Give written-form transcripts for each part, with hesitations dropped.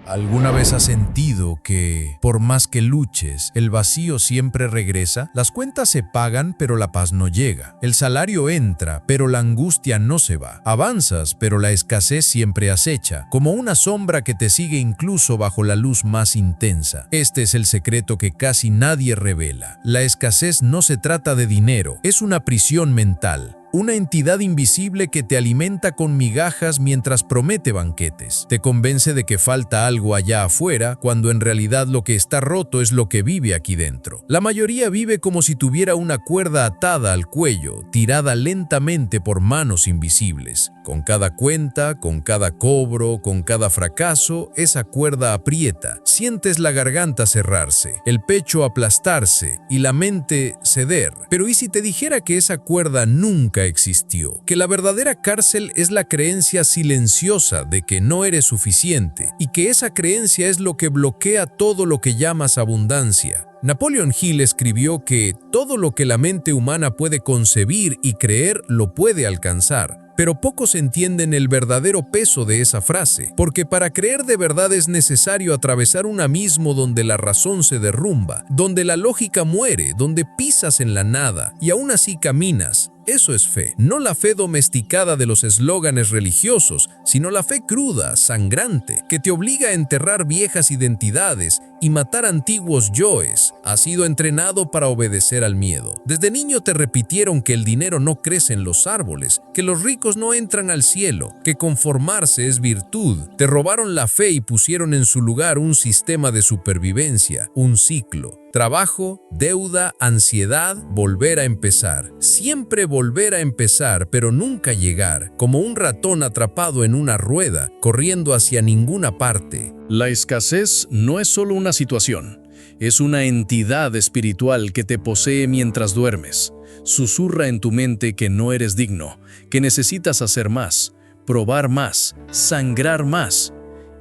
¿Alguna vez has sentido que, por más que luches, el vacío siempre regresa? Las cuentas se pagan, pero la paz no llega. El salario entra, pero la angustia no se va. Avanzas, pero la escasez siempre acecha, como una sombra que te sigue incluso bajo la luz más intensa. Este es el secreto que casi nadie revela. La escasez no se trata de dinero, es una prisión mental. Una entidad invisible que te alimenta con migajas mientras promete banquetes. Te convence de que falta algo allá afuera, cuando en realidad lo que está roto es lo que vive aquí dentro. La mayoría vive como si tuviera una cuerda atada al cuello, tirada lentamente por manos invisibles. Con cada cuenta, con cada cobro, con cada fracaso, esa cuerda aprieta. Sientes la garganta cerrarse, el pecho aplastarse y la mente ceder. Pero ¿y si te dijera que esa cuerda nunca existió? Que la verdadera cárcel es la creencia silenciosa de que no eres suficiente y que esa creencia es lo que bloquea todo lo que llamas abundancia. Napoleon Hill escribió que todo lo que la mente humana puede concebir y creer lo puede alcanzar. Pero pocos entienden el verdadero peso de esa frase, porque para creer de verdad es necesario atravesar un abismo donde la razón se derrumba, donde la lógica muere, donde pisas en la nada y aún así caminas. Eso es fe, no la fe domesticada de los eslóganes religiosos, sino la fe cruda, sangrante, que te obliga a enterrar viejas identidades y matar antiguos yoes. Has sido entrenado para obedecer al miedo. Desde niño te repitieron que el dinero no crece en los árboles, que los ricos no entran al cielo, que conformarse es virtud. Te robaron la fe y pusieron en su lugar un sistema de supervivencia, un ciclo. Trabajo, deuda, ansiedad, volver a empezar. Siempre volver a empezar, pero nunca llegar, como un ratón atrapado en una rueda, corriendo hacia ninguna parte. La escasez no es solo una situación, es una entidad espiritual que te posee mientras duermes. Susurra en tu mente que no eres digno, que necesitas hacer más, probar más, sangrar más.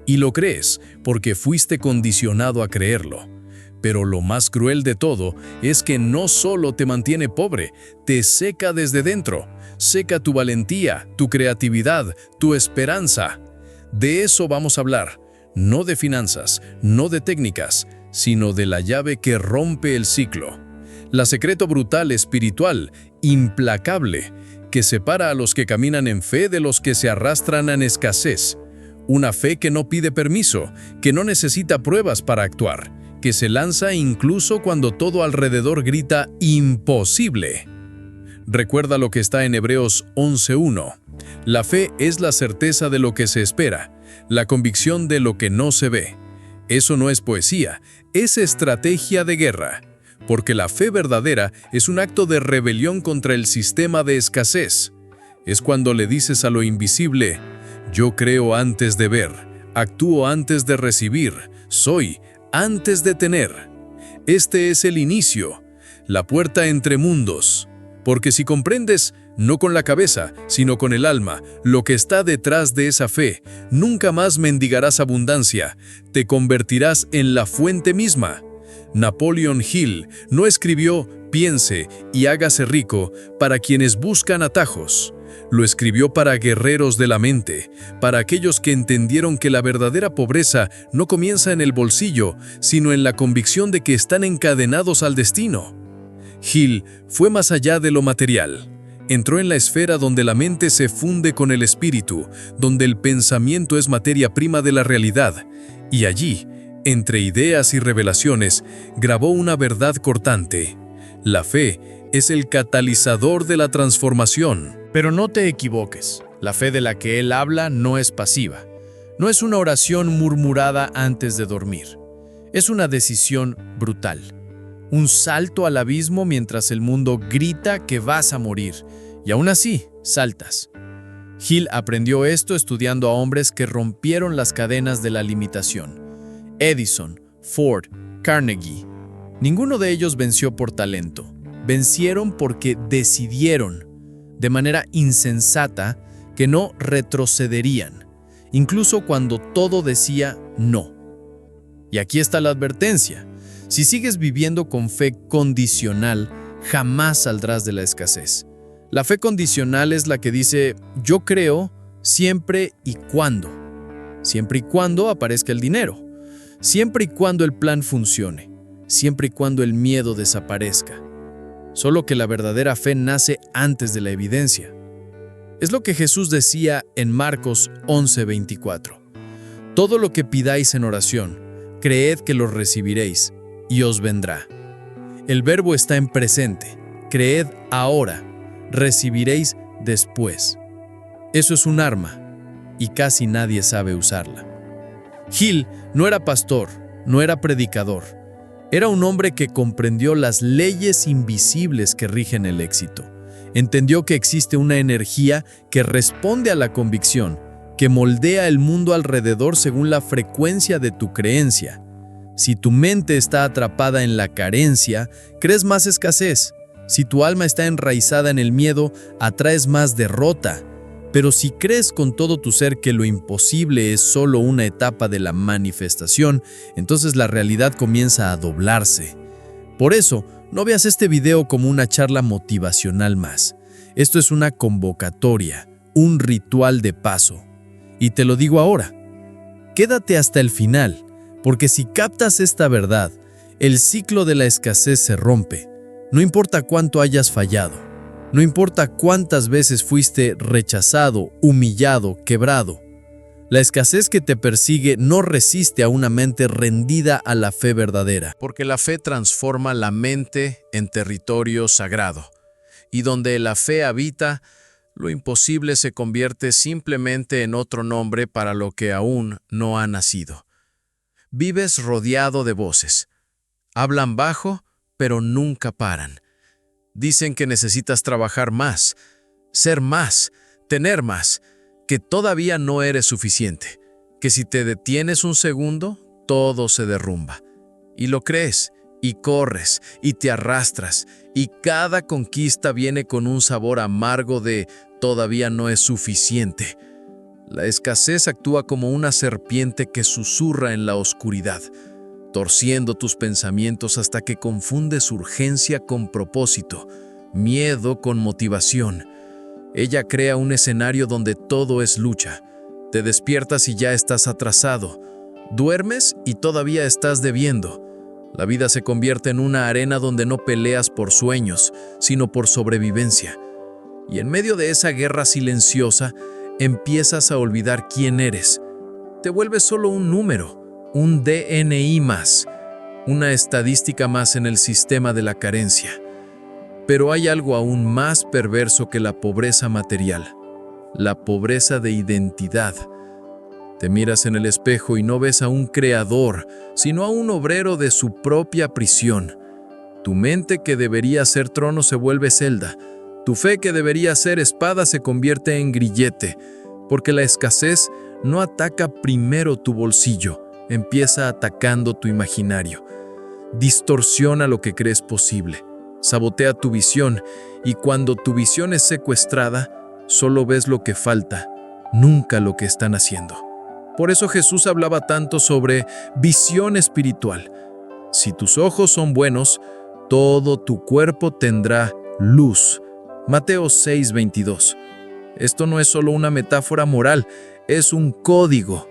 Y lo crees porque fuiste condicionado a creerlo. Pero lo más cruel de todo es que no solo te mantiene pobre, te seca desde dentro. Seca tu valentía, tu creatividad, tu esperanza. De eso vamos a hablar. No de finanzas, no de técnicas, sino de la llave que rompe el ciclo. La secreto brutal espiritual, implacable, que separa a los que caminan en fe de los que se arrastran en escasez. Una fe que no pide permiso, que no necesita pruebas para actuar, que se lanza incluso cuando todo alrededor grita imposible. Recuerda lo que está en Hebreos 11:1. La fe es la certeza de lo que se espera, la convicción de lo que no se ve. Eso no es poesía, es estrategia de guerra, porque la fe verdadera es un acto de rebelión contra el sistema de escasez. Es cuando le dices a lo invisible: yo creo antes de ver, actúo antes de recibir, soy antes de tener. Este es el inicio, la puerta entre mundos. Porque si comprendes, no con la cabeza, sino con el alma, lo que está detrás de esa fe, nunca más mendigarás abundancia, te convertirás en la fuente misma. Napoleon Hill no escribió «piense y hágase rico» para quienes buscan atajos. Lo escribió para guerreros de la mente, para aquellos que entendieron que la verdadera pobreza no comienza en el bolsillo, sino en la convicción de que están encadenados al destino. Hill fue más allá de lo material. Entró en la esfera donde la mente se funde con el espíritu, donde el pensamiento es materia prima de la realidad, y allí, entre ideas y revelaciones, grabó una verdad cortante. La fe es el catalizador de la transformación. Pero no te equivoques, la fe de la que él habla no es pasiva. No es una oración murmurada antes de dormir. Es una decisión brutal. Un salto al abismo mientras el mundo grita que vas a morir. Y aún así, saltas. Hill aprendió esto estudiando a hombres que rompieron las cadenas de la limitación. Edison, Ford, Carnegie. Ninguno de ellos venció por talento. Vencieron porque decidieron, de manera insensata, que no retrocederían, incluso cuando todo decía no. Y aquí está la advertencia. Si sigues viviendo con fe condicional, jamás saldrás de la escasez. La fe condicional es la que dice, yo creo siempre y cuando. siempre y cuando aparezca el dinero, siempre y cuando el plan funcione, siempre y cuando el miedo desaparezca. Solo que la verdadera fe nace antes de la evidencia. Es lo que Jesús decía en Marcos 11:24. Todo lo que pidáis en oración, creed que lo recibiréis, y os vendrá. El verbo está en presente. Creed ahora, recibiréis después. Eso es un arma, y casi nadie sabe usarla. Gil no era pastor, no era predicador. Era un hombre que comprendió las leyes invisibles que rigen el éxito. Entendió que existe una energía que responde a la convicción, que moldea el mundo alrededor según la frecuencia de tu creencia. Si tu mente está atrapada en la carencia, crees más escasez. Si tu alma está enraizada en el miedo, atraes más derrota. Pero si crees con todo tu ser que lo imposible es solo una etapa de la manifestación, entonces la realidad comienza a doblarse. Por eso, no veas este video como una charla motivacional más. Esto es una convocatoria, un ritual de paso. Y te lo digo ahora, quédate hasta el final, porque si captas esta verdad, el ciclo de la escasez se rompe. No importa cuánto hayas fallado, no importa cuántas veces fuiste rechazado, humillado, quebrado. La escasez que te persigue no resiste a una mente rendida a la fe verdadera. Porque la fe transforma la mente en territorio sagrado. Y donde la fe habita, lo imposible se convierte simplemente en otro nombre para lo que aún no ha nacido. Vives rodeado de voces. Hablan bajo, pero nunca paran. Dicen que necesitas trabajar más, ser más, tener más, que todavía no eres suficiente, que si te detienes un segundo, todo se derrumba. Y lo crees, y corres, y te arrastras, y cada conquista viene con un sabor amargo de todavía no es suficiente. La escasez actúa como una serpiente que susurra en la oscuridad, torciendo tus pensamientos hasta que confundes urgencia con propósito, miedo con motivación. Ella crea un escenario donde todo es lucha. Te despiertas y ya estás atrasado. Duermes y todavía estás debiendo. La vida se convierte en una arena donde no peleas por sueños, sino por sobrevivencia. Y en medio de esa guerra silenciosa, empiezas a olvidar quién eres. Te vuelves solo un número, un DNI más, una estadística más en el sistema de la carencia. Pero hay algo aún más perverso que la pobreza material, la pobreza de identidad. Te miras en el espejo y no ves a un creador, sino a un obrero de su propia prisión. Tu mente que debería ser trono se vuelve celda. Tu fe que debería ser espada se convierte en grillete, porque la escasez no ataca primero tu bolsillo, empieza atacando tu imaginario. Distorsiona lo que crees posible, sabotea tu visión, y cuando tu visión es secuestrada, solo ves lo que falta, nunca lo que están haciendo. Por eso Jesús hablaba tanto sobre visión espiritual. Si tus ojos son buenos, todo tu cuerpo tendrá luz. Mateo 6:22. Esto no es solo una metáfora moral, es un código.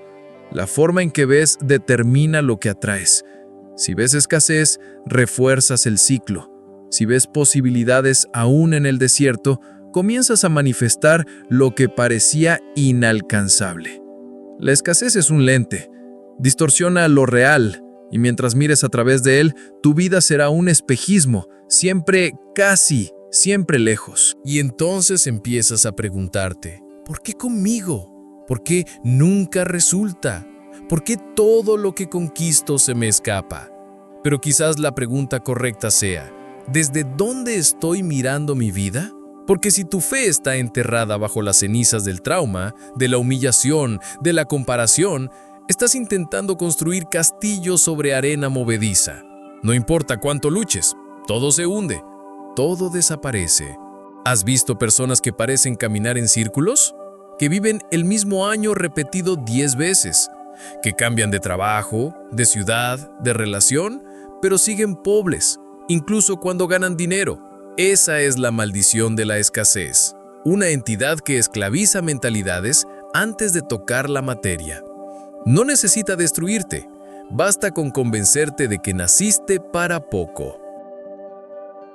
La forma en que ves determina lo que atraes. Si ves escasez, refuerzas el ciclo. Si ves posibilidades aún en el desierto, comienzas a manifestar lo que parecía inalcanzable. La escasez es un lente, distorsiona lo real, y mientras mires a través de él, tu vida será un espejismo, siempre siempre lejos. Y entonces empiezas a preguntarte, ¿por qué conmigo? ¿Por qué nunca resulta? ¿Por qué todo lo que conquisto se me escapa? Pero quizás la pregunta correcta sea, ¿desde dónde estoy mirando mi vida? Porque si tu fe está enterrada bajo las cenizas del trauma, de la humillación, de la comparación, estás intentando construir castillos sobre arena movediza. No importa cuánto luches, todo se hunde, todo desaparece. ¿Has visto personas que parecen caminar en círculos? Que viven el mismo año repetido 10 veces, que cambian de trabajo, de ciudad, de relación, pero siguen pobres, incluso cuando ganan dinero. Esa es la maldición de la escasez, una entidad que esclaviza mentalidades antes de tocar la materia. No necesita destruirte. Basta con convencerte de que naciste para poco.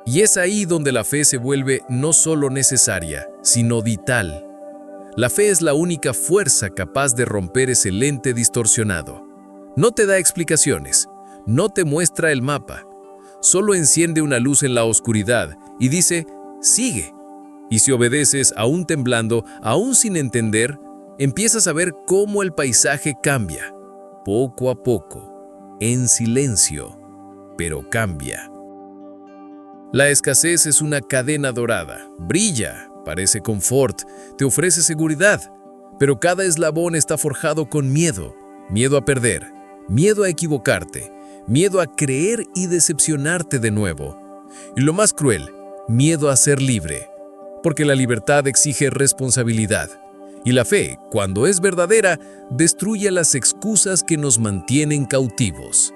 Y es ahí donde la fe se vuelve no solo necesaria, sino vital. La fe es la única fuerza capaz de romper ese lente distorsionado. No te da explicaciones, no te muestra el mapa. Solo enciende una luz en la oscuridad y dice, sigue. Y si obedeces, aún temblando, aún sin entender, empiezas a ver cómo el paisaje cambia. Poco a poco, en silencio, pero cambia. La escasez es una cadena dorada. Brilla, parece confort, te ofrece seguridad. Pero cada eslabón está forjado con miedo. Miedo a perder, miedo a equivocarte, miedo a creer y decepcionarte de nuevo. Y lo más cruel, miedo a ser libre. Porque la libertad exige responsabilidad. Y la fe, cuando es verdadera, destruye las excusas que nos mantienen cautivos.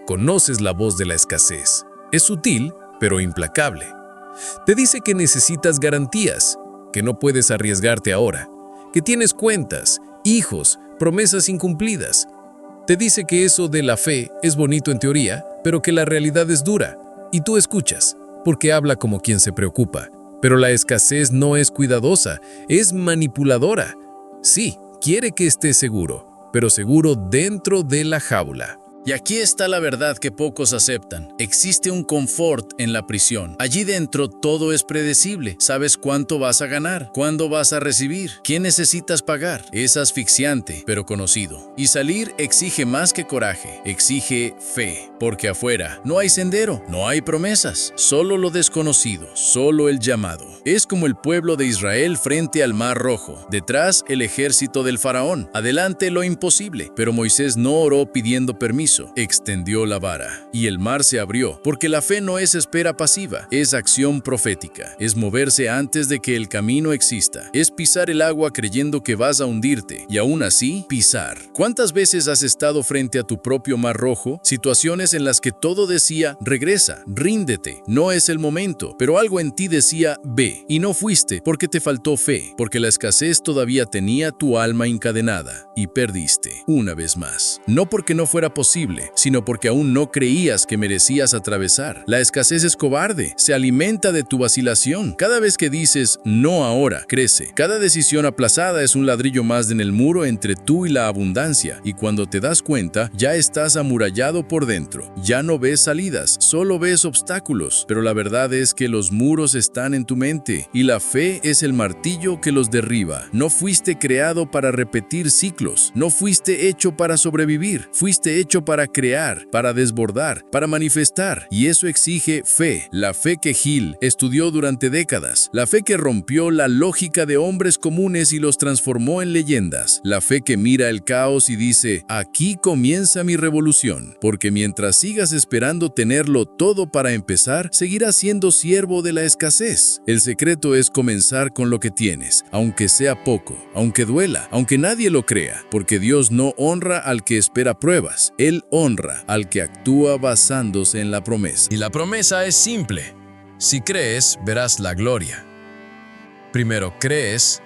Conoces la voz de la escasez. Es sutil, pero implacable. Te dice que necesitas garantías, que no puedes arriesgarte ahora, que tienes cuentas, hijos, promesas incumplidas. Te dice que eso de la fe es bonito en teoría, pero que la realidad es dura. Y tú escuchas, porque habla como quien se preocupa. Pero la escasez no es cuidadosa, es manipuladora. Sí, quiere que estés seguro, pero seguro dentro de la jaula. Y aquí está la verdad que pocos aceptan. Existe un confort en la prisión. Allí dentro todo es predecible. Sabes cuánto vas a ganar, cuándo vas a recibir, qué necesitas pagar. Es asfixiante, pero conocido. Y salir exige más que coraje, exige fe. Porque afuera no hay sendero, no hay promesas, solo lo desconocido, solo el llamado. Es como el pueblo de Israel frente al Mar Rojo. Detrás el ejército del faraón. Adelante lo imposible. Pero Moisés no oró pidiendo permiso. Extendió la vara y el mar se abrió, porque la fe no es espera pasiva, es acción profética, es moverse antes de que el camino exista, es pisar el agua creyendo que vas a hundirte y aún así pisar. ¿Cuántas veces has estado frente a tu propio mar rojo? Situaciones en las que todo decía, regresa, ríndete, no es el momento, pero algo en ti decía, ve, y no fuiste porque te faltó fe, porque la escasez todavía tenía tu alma encadenada y perdiste una vez más. No porque no fuera posible, sino porque aún no creías que merecías atravesar. La escasez es cobarde, se alimenta de tu vacilación. Cada vez que dices no ahora, crece. Cada decisión aplazada es un ladrillo más en el muro entre tú y la abundancia, y cuando te das cuenta, ya estás amurallado por dentro. Ya no ves salidas, solo ves obstáculos. Pero la verdad es que los muros están en tu mente, y la fe es el martillo que los derriba. No fuiste creado para repetir ciclos, no fuiste hecho para sobrevivir, fuiste hecho para crear, para desbordar, para manifestar, y eso exige fe, la fe que Gil estudió durante décadas, la fe que rompió la lógica de hombres comunes y los transformó en leyendas, la fe que mira el caos y dice, aquí comienza mi revolución, porque mientras sigas esperando tenerlo todo para empezar, seguirás siendo siervo de la escasez. El secreto es comenzar con lo que tienes, aunque sea poco, aunque duela, aunque nadie lo crea, porque Dios no honra al que espera pruebas, Él honra al que actúa basándose en la promesa. Y la promesa es simple. Si crees, verás la gloria. Primero crees,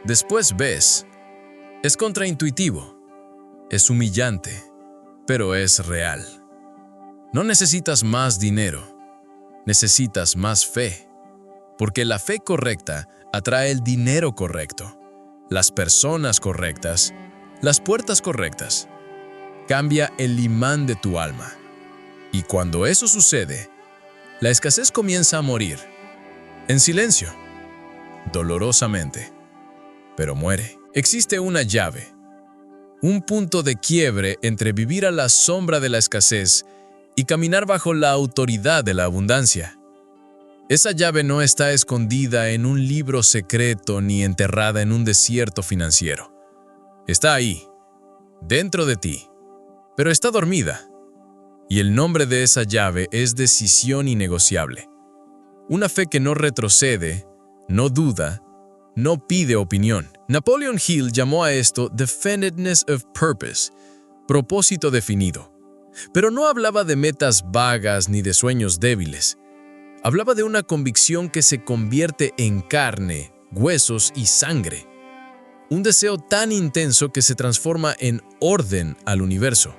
después ves. Es contraintuitivo, es humillante, pero es real. No necesitas más dinero, necesitas más fe, porque la fe correcta atrae el dinero correcto, las personas correctas, las puertas correctas. Cambia el imán de tu alma. Y cuando eso sucede, la escasez comienza a morir. En silencio, dolorosamente, pero muere. Existe una llave, un punto de quiebre entre vivir a la sombra de la escasez y caminar bajo la autoridad de la abundancia. Esa llave no está escondida en un libro secreto ni enterrada en un desierto financiero. Está ahí, dentro de ti. Pero está dormida, y el nombre de esa llave es decisión innegociable. Una fe que no retrocede, no duda, no pide opinión. Napoleon Hill llamó a esto definiteness of purpose, propósito definido. Pero no hablaba de metas vagas ni de sueños débiles. Hablaba de una convicción que se convierte en carne, huesos y sangre. Un deseo tan intenso que se transforma en orden al universo.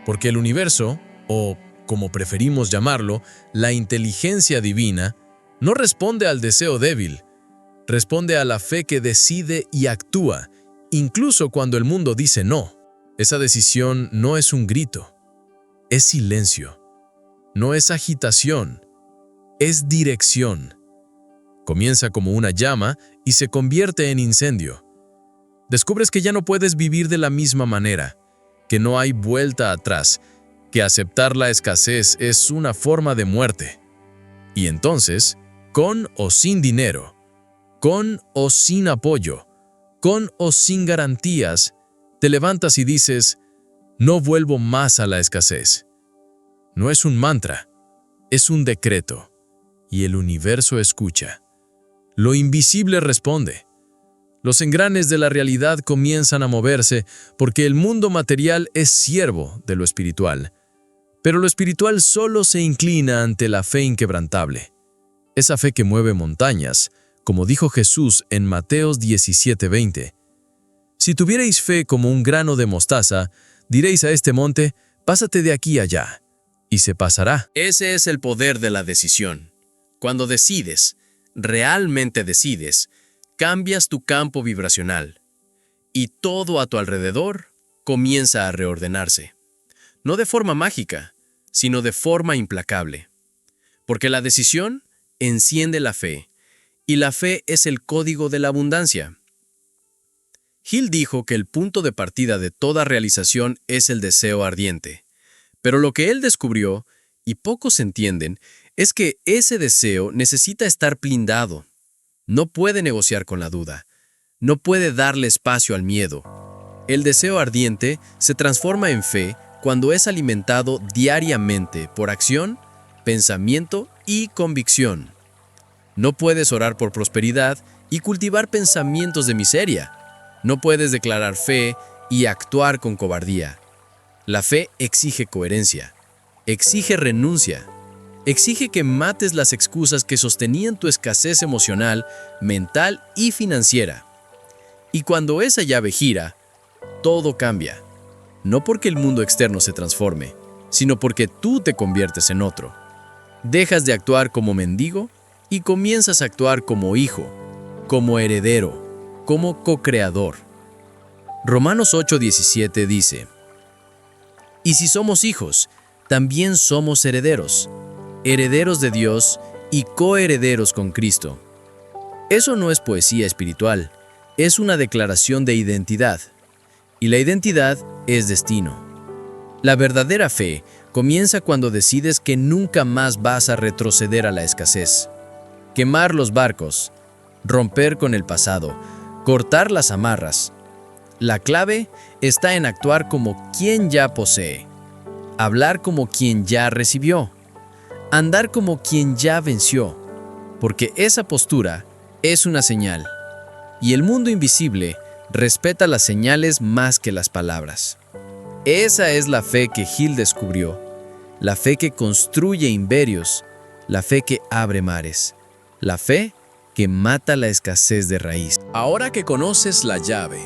Porque el universo, o como preferimos llamarlo, la inteligencia divina, no responde al deseo débil, responde a la fe que decide y actúa, incluso cuando el mundo dice no. Esa decisión no es un grito, es silencio, no es agitación, es dirección. Comienza como una llama y se convierte en incendio. Descubres que ya no puedes vivir de la misma manera, que no hay vuelta atrás, que aceptar la escasez es una forma de muerte. Y entonces, con o sin dinero, con o sin apoyo, con o sin garantías, te levantas y dices, no vuelvo más a la escasez. No es un mantra, es un decreto, y el universo escucha. Lo invisible responde. Los engranes de la realidad comienzan a moverse porque el mundo material es siervo de lo espiritual. Pero lo espiritual solo se inclina ante la fe inquebrantable. Esa fe que mueve montañas, como dijo Jesús en Mateos 17:20. Si tuvierais fe como un grano de mostaza, diréis a este monte, pásate de aquí allá, y se pasará. Ese es el poder de la decisión. Cuando decides, realmente decides, cambias tu campo vibracional y todo a tu alrededor comienza a reordenarse. No de forma mágica, sino de forma implacable. Porque la decisión enciende la fe, y la fe es el código de la abundancia. Hill dijo que el punto de partida de toda realización es el deseo ardiente. Pero lo que él descubrió, y pocos entienden, es que ese deseo necesita estar blindado. No puede negociar con la duda. No puede darle espacio al miedo. El deseo ardiente se transforma en fe cuando es alimentado diariamente por acción, pensamiento y convicción. No puedes orar por prosperidad y cultivar pensamientos de miseria. No puedes declarar fe y actuar con cobardía. La fe exige coherencia, exige renuncia, exige que mates las excusas que sostenían tu escasez emocional, mental y financiera. Y cuando esa llave gira, todo cambia. No porque el mundo externo se transforme, sino porque tú te conviertes en otro. Dejas de actuar como mendigo y comienzas a actuar como hijo, como heredero, como co-creador. Romanos 8:17 dice, y si somos hijos, también somos herederos, herederos de Dios y coherederos con Cristo. Eso no es poesía espiritual, es una declaración de identidad. Y la identidad es destino. La verdadera fe comienza cuando decides que nunca más vas a retroceder a la escasez. Quemar los barcos, romper con el pasado, cortar las amarras. La clave está en actuar como quien ya posee, hablar como quien ya recibió, andar como quien ya venció, porque esa postura es una señal, y el mundo invisible respeta las señales más que las palabras. Esa es la fe que Hill descubrió, la fe que construye imperios, la fe que abre mares, la fe que mata la escasez de raíz. Ahora que conoces la llave,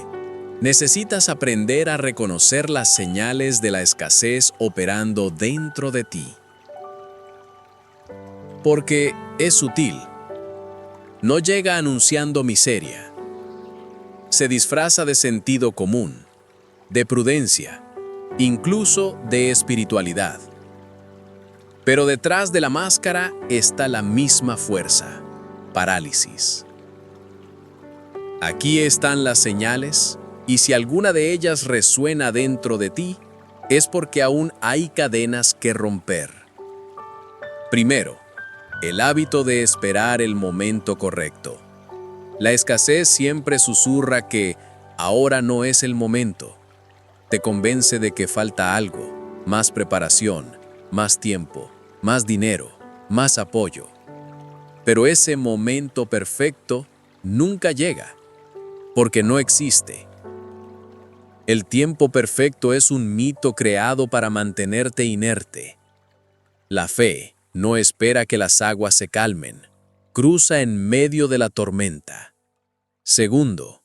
necesitas aprender a reconocer las señales de la escasez operando dentro de ti. Porque es sutil. No llega anunciando miseria. Se disfraza de sentido común, de prudencia, incluso de espiritualidad. Pero detrás de la máscara está la misma fuerza, parálisis. Aquí están las señales, y si alguna de ellas resuena dentro de ti, es porque aún hay cadenas que romper. Primero, el hábito de esperar el momento correcto. La escasez siempre susurra que ahora no es el momento. Te convence de que falta algo, más preparación, más tiempo, más dinero, más apoyo. Pero ese momento perfecto nunca llega, porque no existe. El tiempo perfecto es un mito creado para mantenerte inerte. La fe no espera que las aguas se calmen, cruza en medio de la tormenta. Segundo,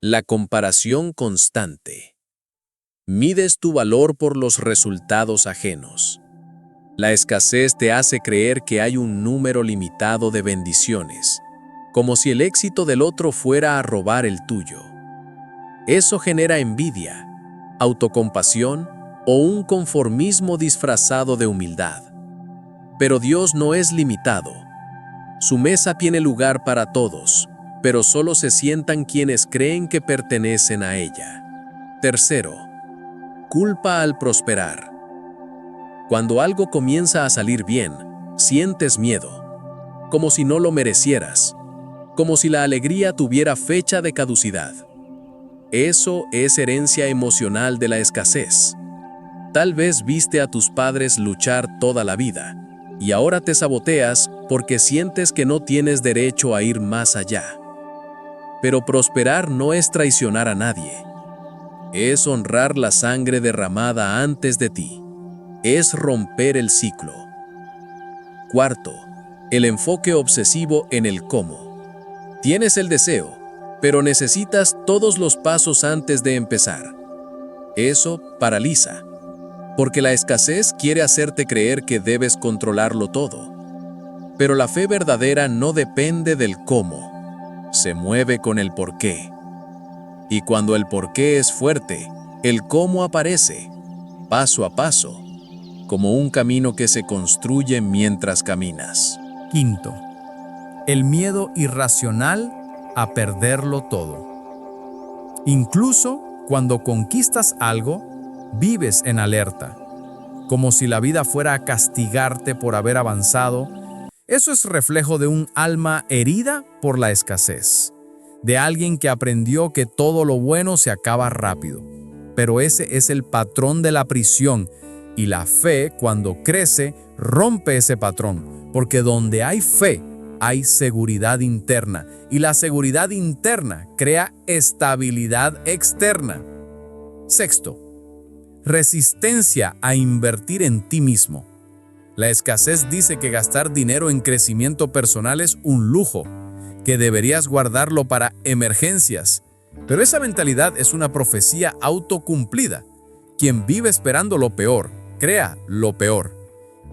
La comparación constante. Mides tu valor por los resultados ajenos. La escasez te hace creer que hay un número limitado de bendiciones, como si el éxito del otro fuera a robar el tuyo. Eso genera envidia, autocompasión o un conformismo disfrazado de humildad. Pero Dios no es limitado. Su mesa tiene lugar para todos, pero solo se sientan quienes creen que pertenecen a ella. Tercero, culpa al prosperar. Cuando algo comienza a salir bien, sientes miedo, como si no lo merecieras, como si la alegría tuviera fecha de caducidad. Eso es herencia emocional de la escasez. Tal vez viste a tus padres luchar toda la vida, y ahora te saboteas porque sientes que no tienes derecho a ir más allá. Pero prosperar no es traicionar a nadie. Es honrar la sangre derramada antes de ti. Es romper el ciclo. Cuarto, el enfoque obsesivo en el cómo. Tienes el deseo, pero necesitas todos los pasos antes de empezar. Eso paraliza, porque la escasez quiere hacerte creer que debes controlarlo todo. Pero la fe verdadera no depende del cómo. Se mueve con el porqué. Y cuando el porqué es fuerte, el cómo aparece, paso a paso, como un camino que se construye mientras caminas. Quinto, el miedo irracional a perderlo todo. Incluso cuando conquistas algo, vives en alerta, como si la vida fuera a castigarte por haber avanzado. Eso es reflejo de un alma herida por la escasez, de alguien que aprendió que todo lo bueno se acaba rápido. Pero ese es el patrón de la prisión, y la fe, cuando crece, rompe ese patrón, porque donde hay fe, hay seguridad interna, y la seguridad interna crea estabilidad externa. Sexto, resistencia a invertir en ti mismo. La escasez dice que gastar dinero en crecimiento personal es un lujo, que deberías guardarlo para emergencias. Pero esa mentalidad es una profecía autocumplida. Quien vive esperando lo peor, crea lo peor.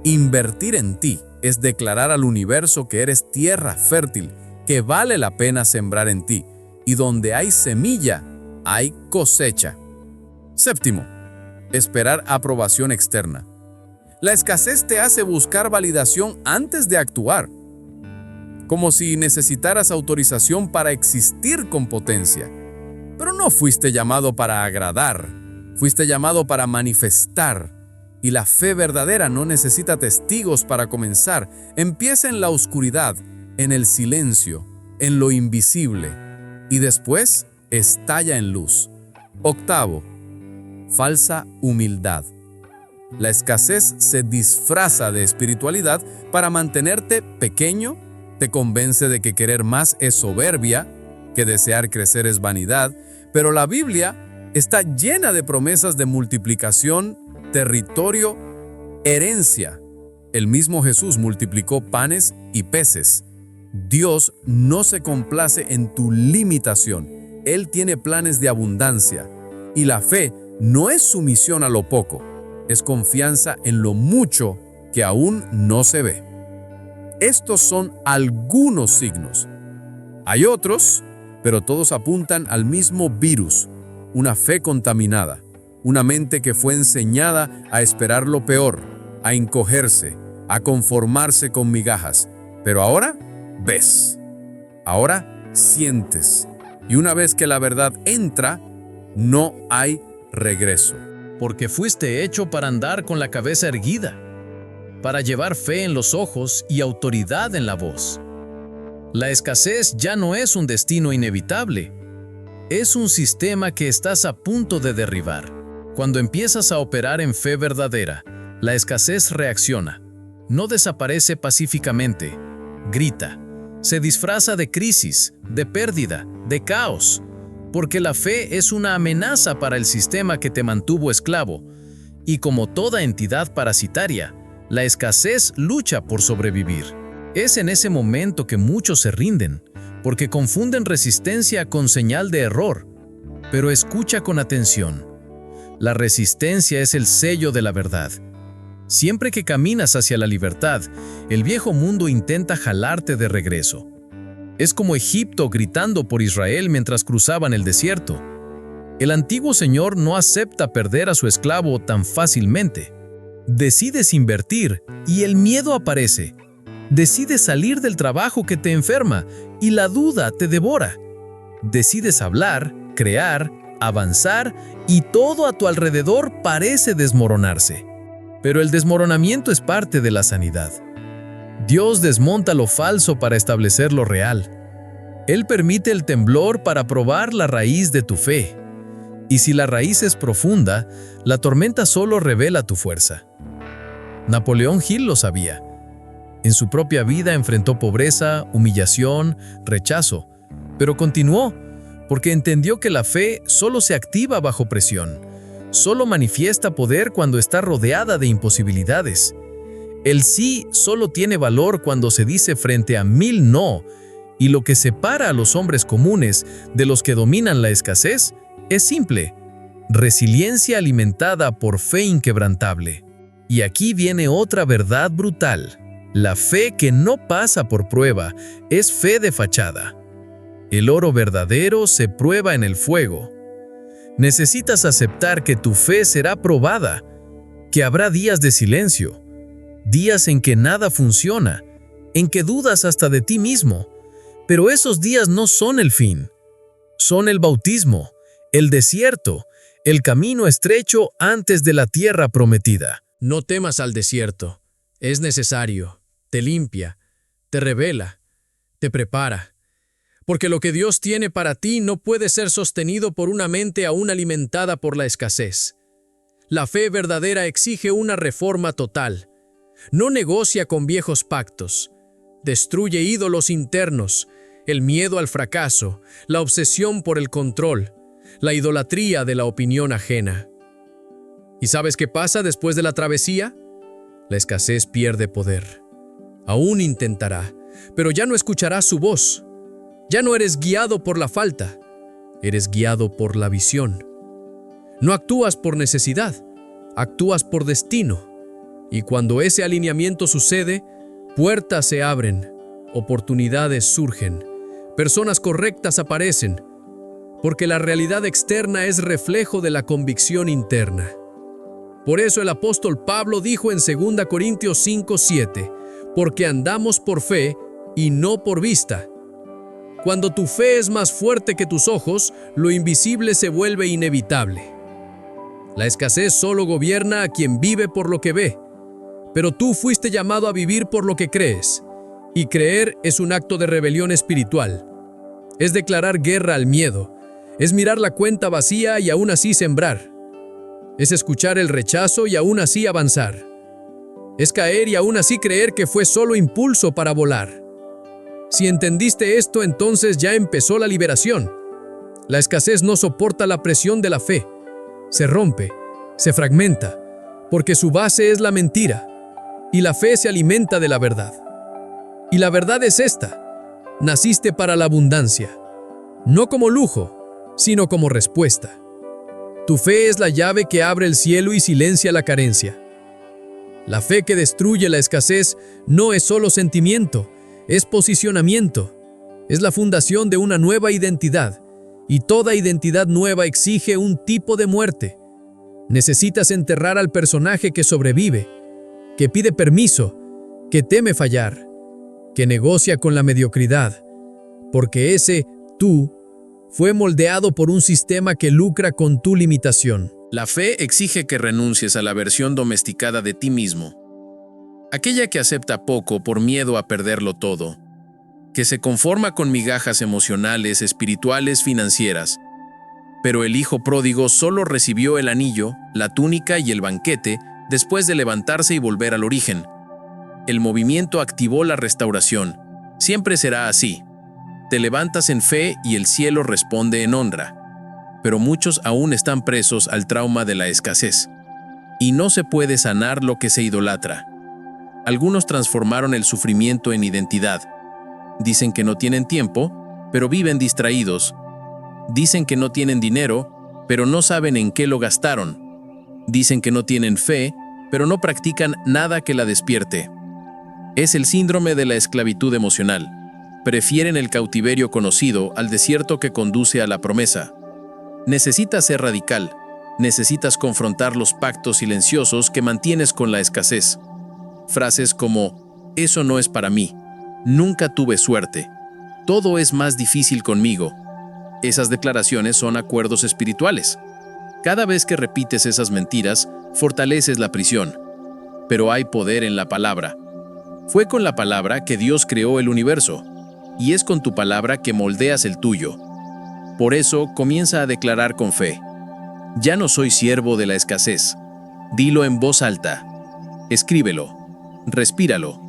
Invertir en ti es declarar al universo que eres tierra fértil, que vale la pena sembrar en ti, y donde hay semilla, hay cosecha. Séptimo, esperar aprobación externa. La escasez te hace buscar validación antes de actuar, como si necesitaras autorización para existir con potencia. Pero no fuiste llamado para agradar, fuiste llamado para manifestar. Y la fe verdadera no necesita testigos para comenzar. Empieza en la oscuridad, en el silencio, en lo invisible, y después estalla en luz. Octavo, falsa humildad. La escasez se disfraza de espiritualidad para mantenerte pequeño, te convence de que querer más es soberbia, que desear crecer es vanidad, pero la Biblia está llena de promesas de multiplicación, territorio, herencia. El mismo Jesús multiplicó panes y peces. Dios no se complace en tu limitación. Él tiene planes de abundancia. Y la fe no es sumisión a lo poco, es confianza en lo mucho que aún no se ve. Estos son algunos signos. Hay otros, pero todos apuntan al mismo virus, una fe contaminada, una mente que fue enseñada a esperar lo peor, a encogerse, a conformarse con migajas. Pero ahora ves, ahora sientes, y una vez que la verdad entra, no hay regreso. Porque fuiste hecho para andar con la cabeza erguida, para llevar fe en los ojos y autoridad en la voz. La escasez ya no es un destino inevitable, es un sistema que estás a punto de derribar. Cuando empiezas a operar en fe verdadera, la escasez reacciona, no desaparece pacíficamente, grita, se disfraza de crisis, de pérdida, de caos. Porque la fe es una amenaza para el sistema que te mantuvo esclavo, y como toda entidad parasitaria, la escasez lucha por sobrevivir. Es en ese momento que muchos se rinden, porque confunden resistencia con señal de error. pero escucha con atención. La resistencia es el sello de la verdad. Siempre que caminas hacia la libertad, el viejo mundo intenta jalarte de regreso. Es como Egipto gritando por Israel mientras cruzaban el desierto. El antiguo señor no acepta perder a su esclavo tan fácilmente. Decides invertir y el miedo aparece. Decides salir del trabajo que te enferma y la duda te devora. Decides hablar, crear, avanzar y todo a tu alrededor parece desmoronarse. Pero el desmoronamiento es parte de la sanidad. Dios desmonta lo falso para establecer lo real. Él permite el temblor para probar la raíz de tu fe. Y si la raíz es profunda, la tormenta solo revela tu fuerza. Napoleón Hill lo sabía. En su propia vida enfrentó pobreza, humillación, rechazo, pero continuó porque entendió que la fe solo se activa bajo presión, solo manifiesta poder cuando está rodeada de imposibilidades. El sí solo tiene valor cuando se dice frente a 1000 no, y lo que separa a los hombres comunes de los que dominan la escasez es simple: resiliencia alimentada por fe inquebrantable. Y aquí viene otra verdad brutal. La fe que no pasa por prueba es fe de fachada. El oro verdadero se prueba en el fuego. Necesitas aceptar que tu fe será probada, que habrá días de silencio, días en que nada funciona, en que dudas hasta de ti mismo. Pero esos días no son el fin. Son el bautismo, el desierto, el camino estrecho antes de la tierra prometida. No temas al desierto. Es necesario. Te limpia, te revela, te prepara. Porque lo que Dios tiene para ti no puede ser sostenido por una mente aún alimentada por la escasez. La fe verdadera exige una reforma total. No negocia con viejos pactos. Destruye ídolos internos, el miedo al fracaso, la obsesión por el control, la idolatría de la opinión ajena. ¿Y sabes qué pasa después de la travesía? La escasez pierde poder. Aún intentará, pero ya no escucharás su voz. Ya no eres guiado por la falta, eres guiado por la visión. No actúas por necesidad, actúas por destino. Y cuando ese alineamiento sucede, puertas se abren, oportunidades surgen, personas correctas aparecen, porque la realidad externa es reflejo de la convicción interna. Por eso el apóstol Pablo dijo en 2 Corintios 5:7, porque andamos por fe y no por vista. Cuando tu fe es más fuerte que tus ojos, lo invisible se vuelve inevitable. La escasez solo gobierna a quien vive por lo que ve, pero tú fuiste llamado a vivir por lo que crees, y creer es un acto de rebelión espiritual. Es declarar guerra al miedo, es mirar la cuenta vacía y aún así sembrar. Es escuchar el rechazo y aún así avanzar. Es caer y aún así creer que fue solo impulso para volar. Si entendiste esto, entonces ya empezó la liberación. La escasez no soporta la presión de la fe. Se rompe, se fragmenta, porque su base es la mentira, y la fe se alimenta de la verdad. Y la verdad es esta: naciste para la abundancia, no como lujo, sino como respuesta. Tu fe es la llave que abre el cielo y silencia la carencia. La fe que destruye la escasez no es solo sentimiento, es posicionamiento. Es la fundación de una nueva identidad, y toda identidad nueva exige un tipo de muerte. Necesitas enterrar al personaje que sobrevive, que pide permiso, que teme fallar, que negocia con la mediocridad, porque ese tú fue moldeado por un sistema que lucra con tu limitación. La fe exige que renuncies a la versión domesticada de ti mismo, aquella que acepta poco por miedo a perderlo todo, que se conforma con migajas emocionales, espirituales, financieras. Pero el hijo pródigo solo recibió el anillo, la túnica y el banquete después de levantarse y volver al origen. El movimiento activó la restauración. Siempre será así. Te levantas en fe y el cielo responde en honra. Pero muchos aún están presos al trauma de la escasez. Y no se puede sanar lo que se idolatra. Algunos transformaron el sufrimiento en identidad. Dicen que no tienen tiempo, pero viven distraídos. Dicen que no tienen dinero, pero no saben en qué lo gastaron. Dicen que no tienen fe, pero no practican nada que la despierte. Es el síndrome de la esclavitud emocional. Prefieren el cautiverio conocido al desierto que conduce a la promesa. Necesitas ser radical. Necesitas confrontar los pactos silenciosos que mantienes con la escasez. Frases como, eso no es para mí, nunca tuve suerte, todo es más difícil conmigo. Esas declaraciones son acuerdos espirituales. Cada vez que repites esas mentiras, fortaleces la prisión. Pero hay poder en la palabra. Fue con la palabra que Dios creó el universo, y es con tu palabra que moldeas el tuyo. Por eso, comienza a declarar con fe. Ya no soy siervo de la escasez. Dilo en voz alta. Escríbelo. Respíralo.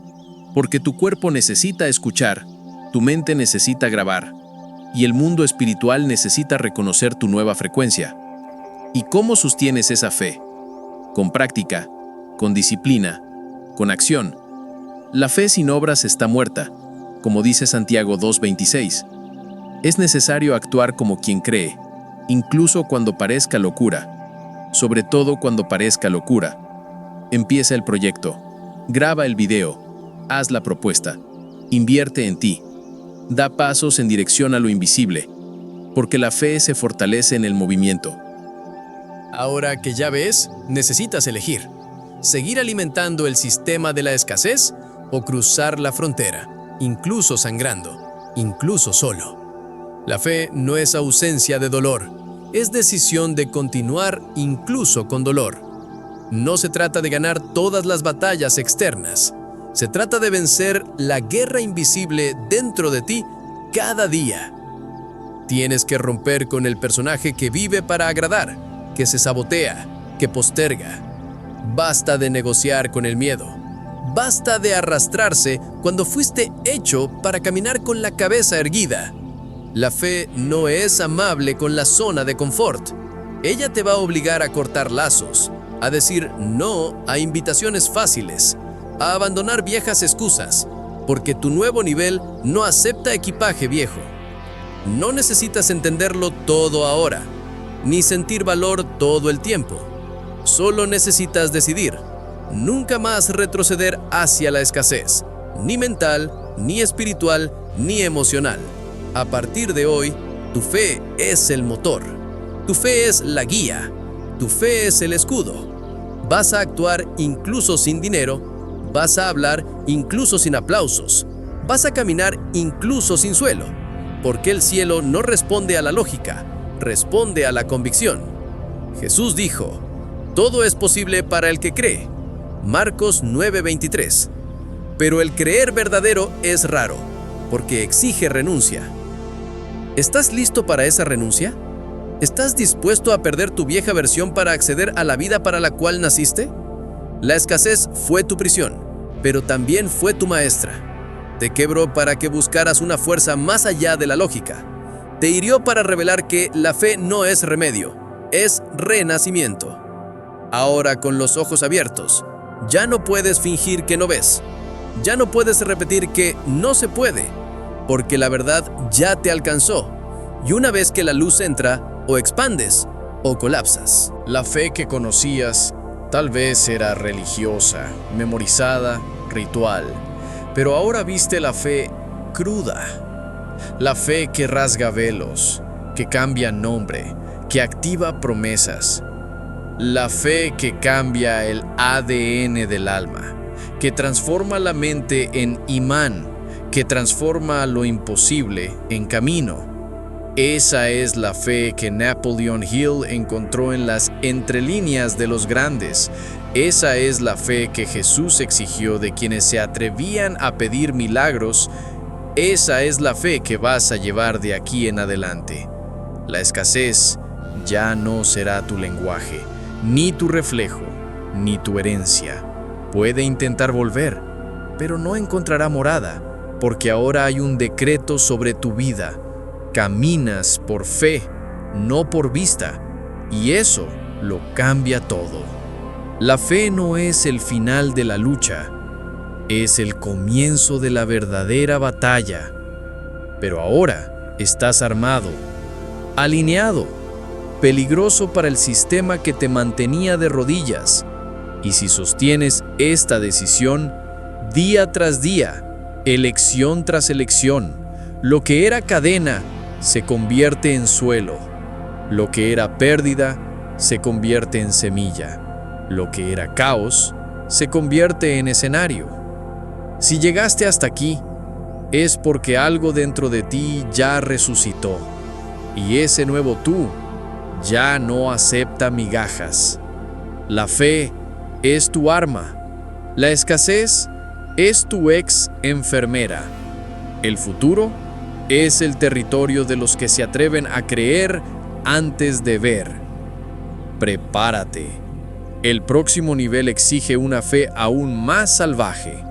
Porque tu cuerpo necesita escuchar, tu mente necesita grabar, y el mundo espiritual necesita reconocer tu nueva frecuencia. ¿Y cómo sostienes esa fe? Con práctica, con disciplina, con acción. La fe sin obras está muerta, como dice Santiago 2:26. Es necesario actuar como quien cree, incluso cuando parezca locura. Sobre todo cuando parezca locura. Empieza el proyecto. Graba el video. Haz la propuesta. Invierte en ti. Da pasos en dirección a lo invisible, porque la fe se fortalece en el movimiento. Ahora que ya ves, necesitas elegir. Seguir alimentando el sistema de la escasez o cruzar la frontera, incluso sangrando, incluso solo. La fe no es ausencia de dolor, es decisión de continuar incluso con dolor. No se trata de ganar todas las batallas externas, se trata de vencer la guerra invisible dentro de ti cada día. Tienes que romper con el personaje que vive para agradar, que se sabotea, que posterga. Basta de negociar con el miedo. Basta de arrastrarse cuando fuiste hecho para caminar con la cabeza erguida. La fe no es amable con la zona de confort. Ella te va a obligar a cortar lazos, a decir no a invitaciones fáciles, a abandonar viejas excusas, porque tu nuevo nivel no acepta equipaje viejo. No necesitas entenderlo todo ahora, ni sentir valor todo el tiempo. Solo necesitas decidir, nunca más retroceder hacia la escasez, ni mental, ni espiritual, ni emocional. A partir de hoy, tu fe es el motor, tu fe es la guía, tu fe es el escudo. Vas a actuar incluso sin dinero, vas a hablar incluso sin aplausos, vas a caminar incluso sin suelo, porque el cielo no responde a la lógica, responde a la convicción. Jesús dijo, todo es posible para el que cree. Marcos 9:23. Pero el creer verdadero es raro, porque exige renuncia. ¿Estás listo para esa renuncia? ¿Estás dispuesto a perder tu vieja versión para acceder a la vida para la cual naciste? La escasez fue tu prisión, pero también fue tu maestra. Te quebró para que buscaras una fuerza más allá de la lógica. Te hirió para revelar que la fe no es remedio, es renacimiento. Ahora, con los ojos abiertos, ya no puedes fingir que no ves. Ya no puedes repetir que no se puede, porque la verdad ya te alcanzó. Y una vez que la luz entra, o expandes o colapsas. La fe que conocías tal vez era religiosa, memorizada, ritual, pero ahora viste la fe cruda. La fe que rasga velos, que cambia nombre, que activa promesas. La fe que cambia el ADN del alma, que transforma la mente en imán, que transforma lo imposible en camino. Esa es la fe que Napoleon Hill encontró en las entrelíneas de los grandes. Esa es la fe que Jesús exigió de quienes se atrevían a pedir milagros. Esa es la fe que vas a llevar de aquí en adelante. La escasez ya no será tu lenguaje, ni tu reflejo, ni tu herencia. Puede intentar volver, pero no encontrará morada, porque ahora hay un decreto sobre tu vida. Caminas por fe, no por vista, y eso lo cambia todo. La fe no es el final de la lucha, es el comienzo de la verdadera batalla. Pero ahora estás armado, alineado, peligroso para el sistema que te mantenía de rodillas. Y si sostienes esta decisión, día tras día, elección tras elección, lo que era cadena se convierte en suelo, lo que era pérdida se convierte en semilla, lo que era caos se convierte en escenario. Si llegaste hasta aquí, es porque algo dentro de ti ya resucitó, y ese nuevo tú ya no acepta migajas. La fe es tu arma, la escasez es tu ex enfermera, el futuro es el territorio de los que se atreven a creer antes de ver. Prepárate. El próximo nivel exige una fe aún más salvaje.